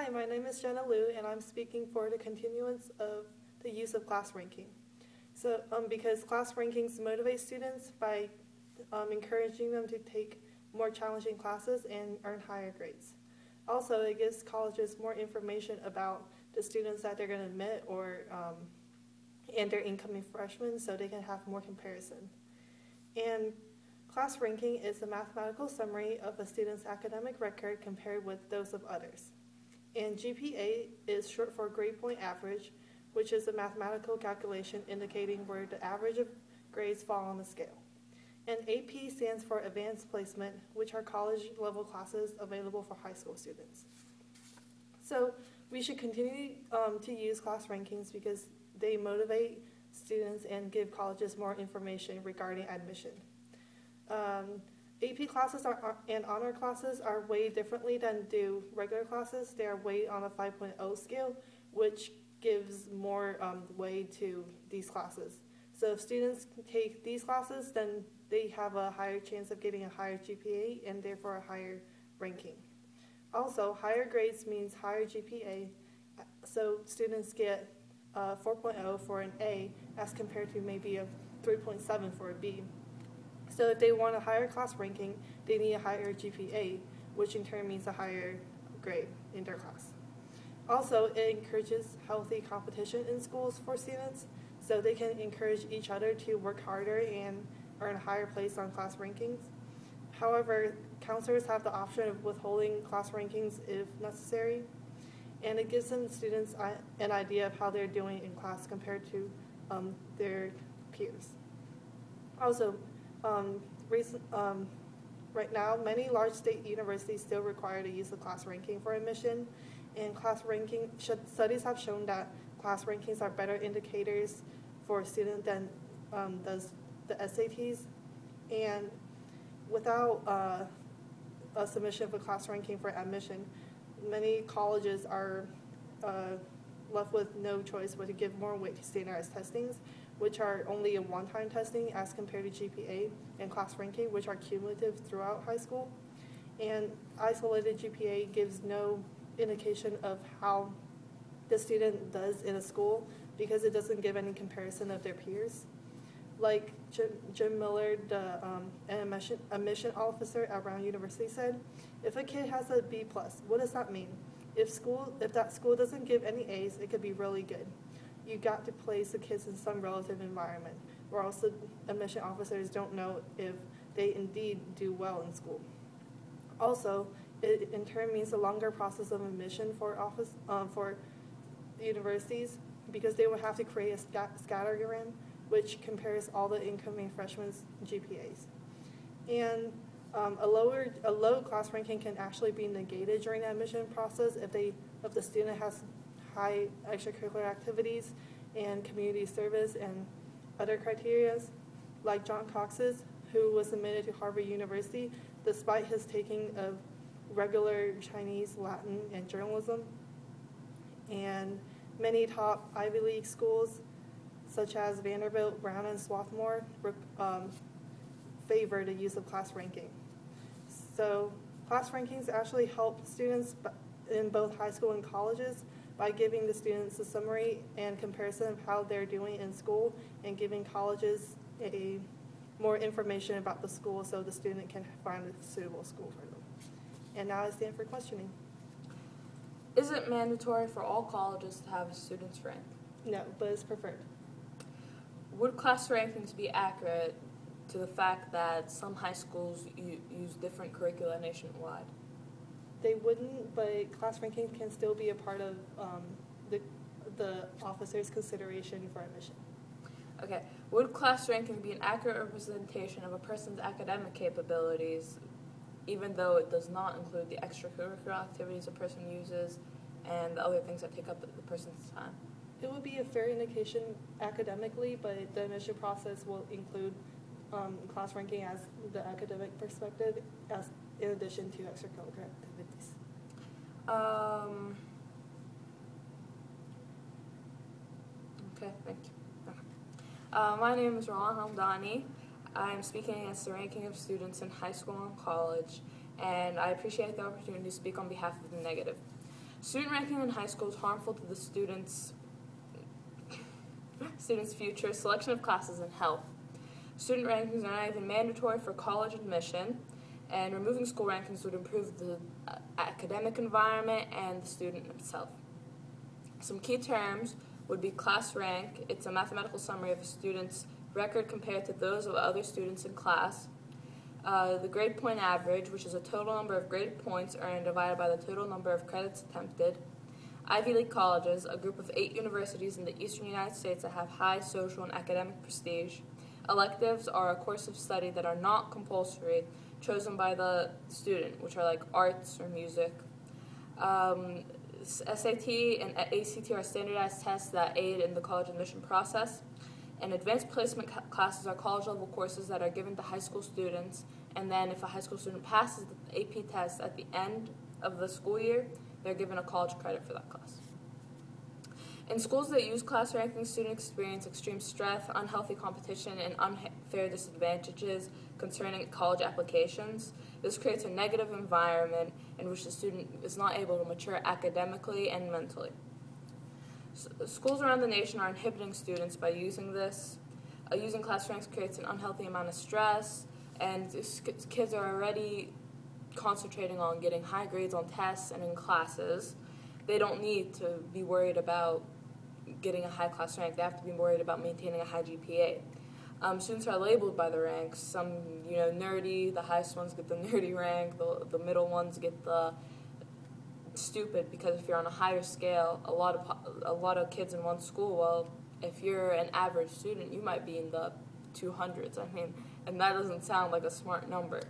Hi, my name is Jenna Liu, and I'm speaking for the continuance of the use of class ranking. Because class rankings motivate students by encouraging them to take more challenging classes and earn higher grades. Also, it gives colleges more information about the students that they're going to admit and their incoming freshmen, so they can have more comparison. And class ranking is a mathematical summary of a student's academic record compared with those of others. And GPA is short for grade point average, which is a mathematical calculation indicating where the average of grades fall on the scale. And AP stands for Advanced Placement, which are college-level classes available for high school students. So we should continue to use class rankings because they motivate students and give colleges more information regarding admission. AP classes and honor classes are weighed differently than do regular classes. They are weighed on a 5.0 scale, which gives more weight to these classes. So if students take these classes, then they have a higher chance of getting a higher GPA and therefore a higher ranking. Also, higher grades means higher GPA, so students get 4.0 for an A as compared to maybe a 3.7 for a B. So if they want a higher class ranking, they need a higher GPA, which in turn means a higher grade in their class. Also, it encourages healthy competition in schools for students, so they can encourage each other to work harder and earn a higher place on class rankings. However, counselors have the option of withholding class rankings if necessary, and it gives some students an idea of how they're doing in class compared to their peers. Also, right now, many large state universities still require the use of class ranking for admission, and studies have shown that class rankings are better indicators for a student than does the SATs, and without a submission of a class ranking for admission, many colleges are left with no choice but to give more weight to standardized testings, which are only a one-time testing as compared to GPA and class ranking, which are cumulative throughout high school. And isolated GPA gives no indication of how the student does in a school because it doesn't give any comparison of their peers. Like Jim Miller, the admission officer at Brown University said, if a kid has a B+, what does that mean? If that school doesn't give any A's, it could be really good. You got to place the kids in some relative environment, or else the admission officers don't know if they indeed do well in school. Also, it in turn means a longer process of admission for universities because they will have to create a scattergram which compares all the incoming freshmen's GPAs. And a low class ranking can actually be negated during the admission process if the student has high extracurricular activities and community service and other criteria, like John Cox's, who was admitted to Harvard University despite his taking of regular Chinese, Latin, and journalism. And many top Ivy League schools, such as Vanderbilt, Brown, and Swarthmore, favor the use of class ranking. So class rankings actually help students in both high school and colleges by giving the students a summary and comparison of how they're doing in school and giving colleges more information about the school so the student can find a suitable school for them. And now I stand for questioning. Is it mandatory for all colleges to have a student's rank? No, but it's preferred. Would class rankings be accurate to the fact that some high schools use different curricula nationwide? They wouldn't, but class ranking can still be a part of the officer's consideration for admission. Okay. Would class ranking be an accurate representation of a person's academic capabilities, even though it does not include the extracurricular activities a person uses and the other things that take up the person's time? It would be a fair indication academically, but the admission process will include class ranking as the academic perspective, as in addition to extracurricular activities. Okay, thank you. My name is Rohan Hamdani. I'm speaking against the ranking of students in high school and college, and I appreciate the opportunity to speak on behalf of the negative. Student ranking in high school is harmful to the students' future, selection of classes, and health. Student rankings are not even mandatory for college admission, and removing school rankings would improve the academic environment and the student himself. Some key terms would be class rank. It's a mathematical summary of a student's record compared to those of other students in class. The grade point average, which is a total number of graded points earned divided by the total number of credits attempted. Ivy League colleges, a group of 8 universities in the eastern United States that have high social and academic prestige. Electives are a course of study that are not compulsory, chosen by the student, which are like arts or music. SAT and ACT are standardized tests that aid in the college admission process. And advanced placement classes are college-level courses that are given to high school students. And then if a high school student passes the AP test at the end of the school year, they're given a college credit for that class. In schools that use class rankings, students experience extreme stress, unhealthy competition, and unfair disadvantages concerning college applications. This creates a negative environment in which the student is not able to mature academically and mentally. Schools around the nation are inhibiting students by using this. Using class ranks creates an unhealthy amount of stress, and kids are already concentrating on getting high grades on tests and in classes. They don't need to be worried about getting a high class rank. They have to be worried about maintaining a high GPA. Students are labeled by the ranks. Some, nerdy. The highest ones get the nerdy rank. The middle ones get the stupid, because if you're on a higher scale, a lot of kids in one school, well, if you're an average student, you might be in the 200s. And that doesn't sound like a smart number.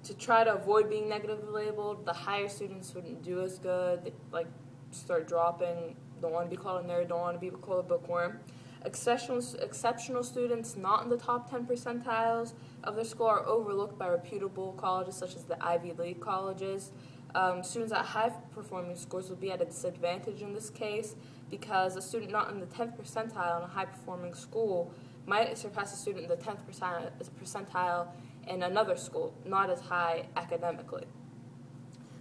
To try to avoid being negatively labeled, the higher students wouldn't do as good. They start dropping. Don't want to be called a nerd. Don't want to be called a bookworm. Exceptional students not in the top 10 percentiles of their school are overlooked by reputable colleges such as the Ivy League colleges. Students at high-performing schools will be at a disadvantage in this case, because a student not in the 10th percentile in a high-performing school might surpass a student in the 10th percentile in another school, not as high academically.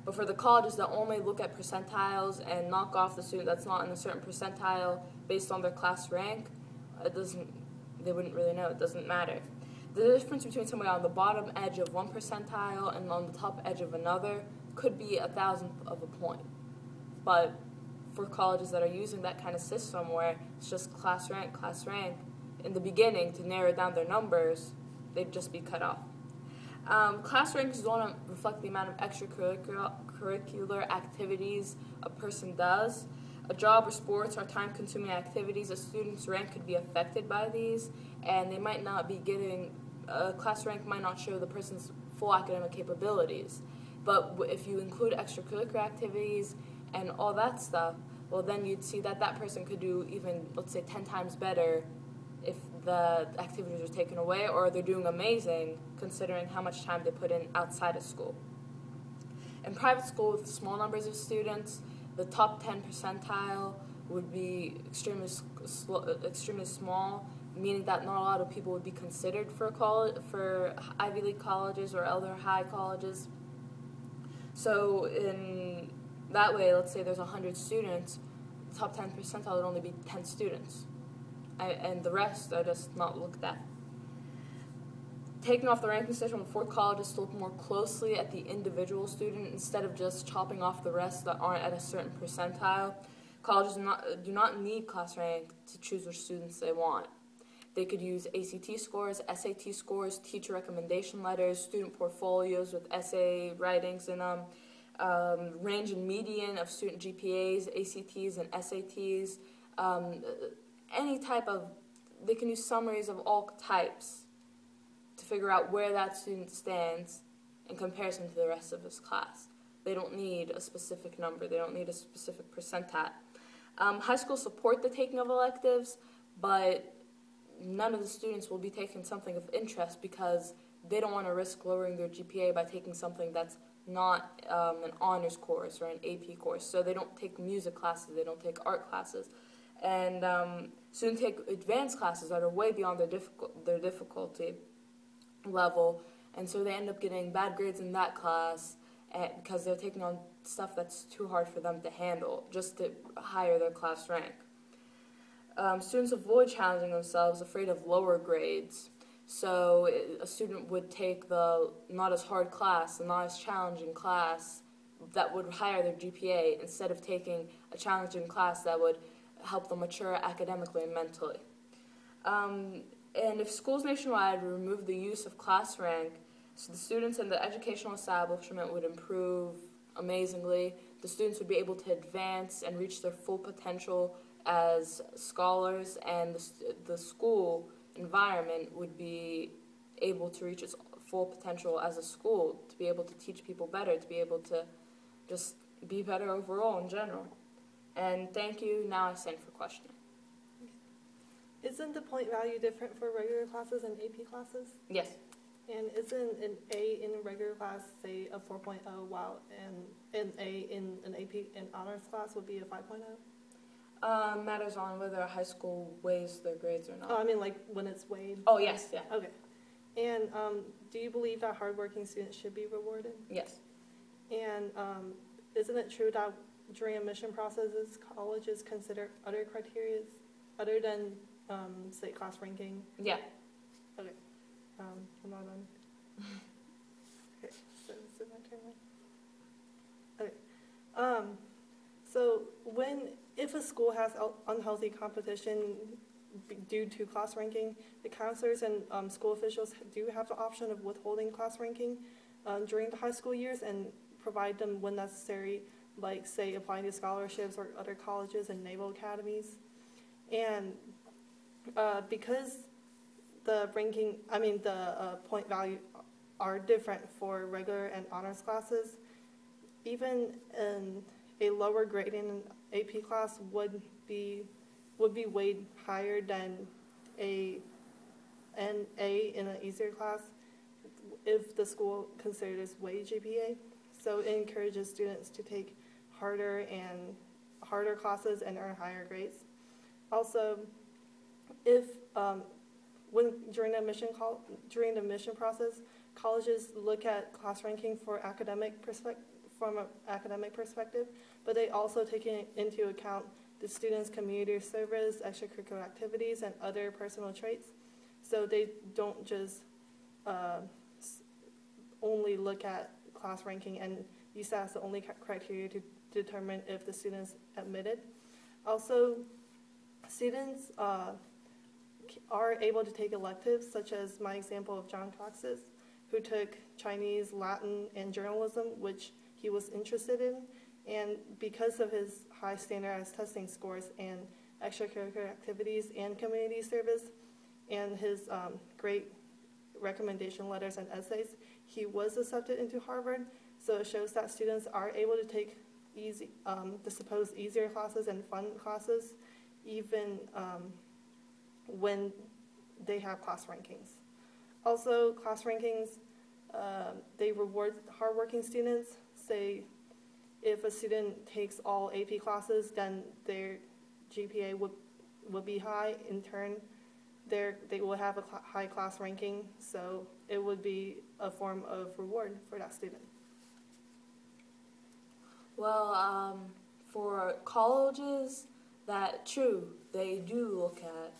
But for the colleges that only look at percentiles and knock off the student that's not in a certain percentile based on their class rank, they wouldn't really know. It doesn't matter. The difference between somebody on the bottom edge of one percentile and on the top edge of another could be 1,000th of a point. But for colleges that are using that kind of system where it's just class rank, in the beginning to narrow down their numbers, they'd just be cut off. Class rankings don't reflect the amount of extracurricular activities a person does. A job or sports are time-consuming activities. A student's rank could be affected by these, and they might not be getting, a class rank might not show the person's full academic capabilities. But if you include extracurricular activities and all that stuff, well, then you'd see that that person could do even, let's say, 10 times better if the activities are taken away, or they're doing amazing considering how much time they put in outside of school. In private school with small numbers of students, the top 10 percentile would be extremely small, meaning that not a lot of people would be considered for Ivy League colleges or other high colleges. So in that way, let's say there's 100 students, the top 10 percentile would only be 10 students. And the rest are just not looked at. Taking off the ranking system for colleges to look more closely at the individual student instead of just chopping off the rest that aren't at a certain percentile. Colleges do not need class rank to choose which students they want. They could use ACT scores, SAT scores, teacher recommendation letters, student portfolios with essay writings in them, range and median of student GPAs, ACTs, and SATs, any type of, they can use summaries of all types to figure out where that student stands in comparison to the rest of his class. They don't need a specific number. They don't need a specific percentile. High schools support the taking of electives, but none of the students will be taking something of interest because they don't want to risk lowering their GPA by taking something that's not an honors course or an AP course. So they don't take music classes. They don't take art classes. And students take advanced classes that are way beyond their difficulty level, and so they end up getting bad grades in that class, because they're taking on stuff that's too hard for them to handle just to higher their class rank. Students avoid challenging themselves, afraid of lower grades. So a student would take the not as hard class, the not as challenging class that would higher their GPA instead of taking a challenging class that would help them mature academically and mentally. And if schools nationwide remove the use of class rank, so the students in the educational establishment would improve amazingly. The students would be able to advance and reach their full potential as scholars, and the school environment would be able to reach its full potential as a school, to be able to teach people better, to be able to just be better overall in general. And thank you. Now I stand for questioning. Isn't the point value different for regular classes and AP classes? Yes. And isn't an A in a regular class, say, a 4.0, while an A in an AP and honors class would be a 5.0? Matters on whether a high school weighs their grades or not. Oh, I mean, like when it's weighed. Oh, yes, yeah. Okay. And do you believe that hardworking students should be rewarded? Yes. And isn't it true that during admission processes, colleges consider other criteria other than, say, class ranking? Yeah. Okay. I'm not done. Okay, so is it my turn now? Okay. So if a school has unhealthy competition due to class ranking, the counselors and school officials do have the option of withholding class ranking during the high school years and provide them when necessary, like, say, applying to scholarships or other colleges and naval academies. And because the point value are different for regular and honors classes, even in a lower grade in an AP class would be weighed higher than an A in an easier class if the school considers weighted GPA. So it encourages students to take harder classes and earn higher grades. Also, if during the admission process, colleges look at class ranking from an academic perspective, but they also take into account the students' community service, extracurricular activities, and other personal traits. So they don't just only look at class ranking and use that as the only criteria to determine if the student's admitted. Also, students are able to take electives, such as my example of John Cox's, who took Chinese, Latin, and journalism, which he was interested in. And because of his high standardized testing scores and extracurricular activities and community service and his great recommendation letters and essays, he was accepted into Harvard. So it shows that students are able to take the supposed easier classes and fun classes, even when they have class rankings. Also, class rankings, they reward hardworking students. Say, if a student takes all AP classes, then their GPA would be high. In turn, they will have a high class ranking, so it would be a form of reward for that student. Well, for colleges, they do look at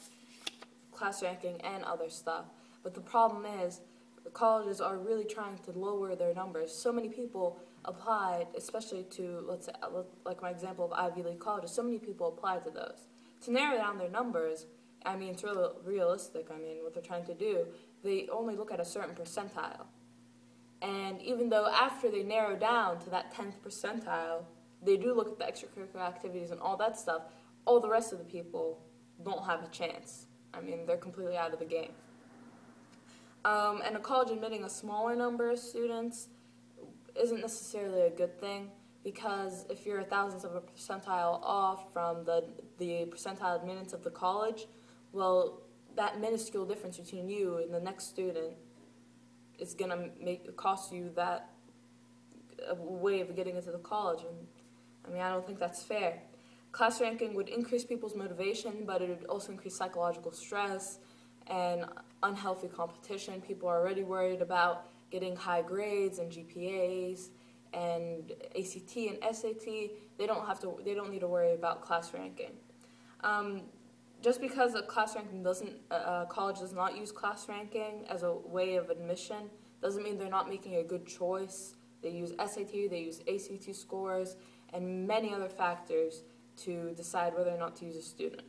class ranking and other stuff. But the problem is, the colleges are really trying to lower their numbers. So many people applied, especially to, let's say, like my example of Ivy League colleges, so many people applied to those. To narrow down their numbers, I mean, it's really realistic. I mean, what they're trying to do, they only look at a certain percentile. And even though after they narrow down to that 10th percentile, they do look at the extracurricular activities and all that stuff, all the rest of the people don't have a chance. I mean, they're completely out of the game. And a college admitting a smaller number of students isn't necessarily a good thing, because if you're a thousandth of a percentile off from the percentile admittance of the college, well, that minuscule difference between you and the next student is going to cost you that way of getting into the college. And I mean, I don't think that's fair. Class ranking would increase people's motivation, but it would also increase psychological stress and unhealthy competition. People are already worried about getting high grades and GPAs, and ACT and SAT, they don't need to worry about class ranking. Just because a class ranking college does not use class ranking as a way of admission, doesn't mean they're not making a good choice. They use SAT, they use ACT scores, and many other factors to decide whether or not to use a student.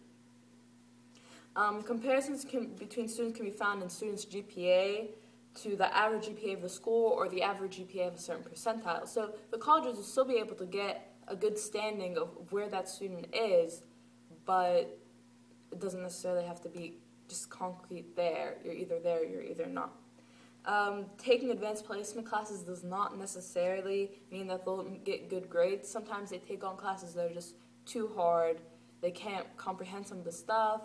Comparisons between students can be found in students' GPA to the average GPA of the school or the average GPA of a certain percentile. So the colleges will still be able to get a good standing of where that student is, but it doesn't necessarily have to be just concrete there. You're either not. Taking advanced placement classes does not necessarily mean that they'll get good grades. Sometimes they take on classes that are just too hard. They can't comprehend some of the stuff.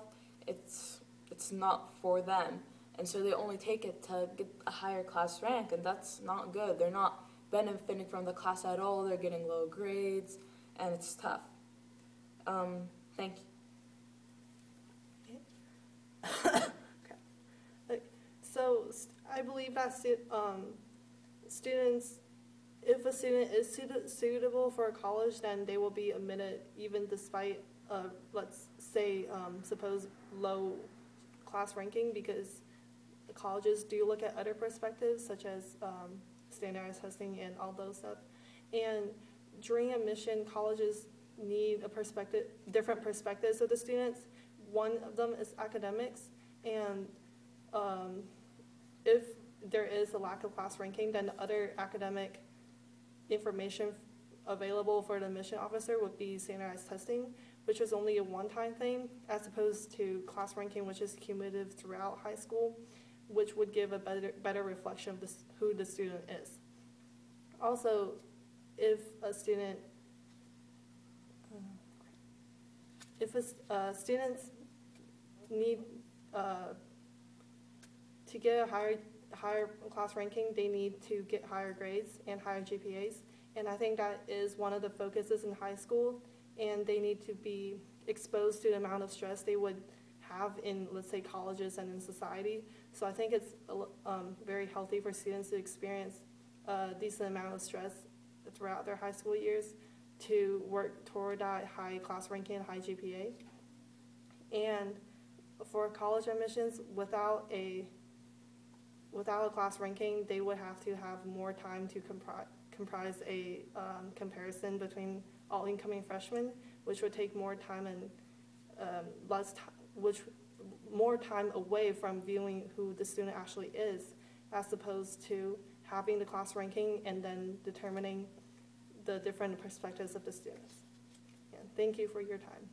It's not for them. And so they only take it to get a higher class rank, and that's not good. They're not benefiting from the class at all. They're getting low grades, and it's tough. Thank you. Okay. So I believe that students, if a student is suitable for a college, then they will be admitted even despite, let's say, suppose low class ranking, because the colleges do look at other perspectives such as standardized testing and all those stuff. And during admission, colleges need different perspectives of the students. One of them is academics, and if there is a lack of class ranking, then the other academic information available for the admission officer would be standardized testing, which is only a one-time thing, as opposed to class ranking, which is cumulative throughout high school, which would give a better reflection of who the student is. Also, if a student, students need to get a higher class ranking, they need to get higher grades and higher GPAs. And I think that is one of the focuses in high school, and they need to be exposed to the amount of stress they would have in, let's say, colleges and in society. So I think it's very healthy for students to experience a decent amount of stress throughout their high school years to work toward that high class ranking and high GPA. And for college admissions, without a class ranking, they would have to have more time to comprise a comparison between all incoming freshmen, which would take more time and more time away from viewing who the student actually is, as opposed to having the class ranking and then determining the different perspectives of the students. Yeah, thank you for your time.